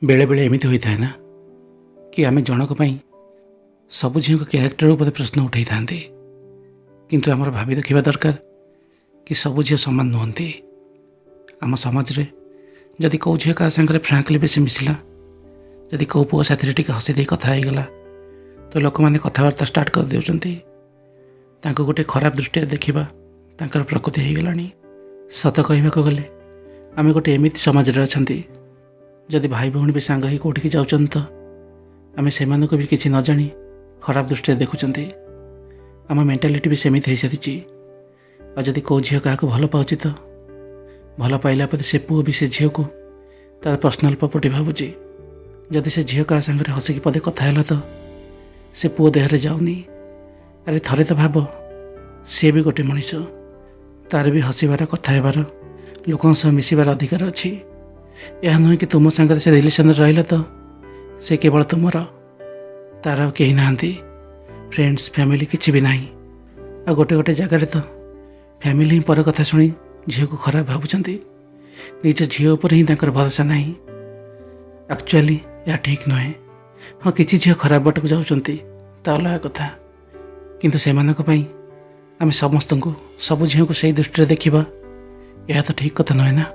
बेले बेले एमती होता है ना कि आम जनक सबु झील क्यारेक्टर उपर प्रश्न उठाई था किंतु आमर भाभी देखा दरकार कि सबु झील सामान नुहति। आम समाज रे जदि कौ झील क्या सागर फ्रांकली बेस मिसला, जदि कौ पुओ साथी टे हसी दे कथा होगला तो लोक मैंने कथबार्ता स्टार्ट कर देउछंती। तांको गोटे खराब दृष्टि देखा तांकर प्रकृति हो गलानी। सत कहवाक गले आम गोटे एमती समाज रे अछंती जदि भाई भौणी भी सांग ही कौटिकी जाउछन तो आम से भी किसी न जानी खराब दृष्टि देखुंट। आम मेंटालिटी भी सेमती हो सारी। और जदि कौ झील क्या भल पाँच तो भल पाइला पर से पुओ भी से झील को तार पर्सनाल प्रॉपर्टी भावुची। जदि से झील क्या सागर हसिकी पदे कथा है तो से पुओ देहरे जाऊनी। अरे थरे तो भाव सी भी गोटे मनीष, तार भी हसबार कथा हेबार लोकों सह मिसबार अधिकार अच्छी। यह नुहे कि तुम सागर से रिलेसन रहा तो से केवल तुमर, तार कहीं ना फ्रेंड्स फैमिली किसी भी ना। आ गोटे गोटे जगार तो फैमिली ही पर कथा शुणी झील को खराब भावुंट। निज झील उपर ही भरोसा ना। एक्चुअली या ठीक नुहे। हाँ किसी झील खराब बाटक जाऊँच अलग कथा, किंतु से आम समस्त को सबु झील को सही दृष्टि देखा यह तो ठीक कथा नुहे ना।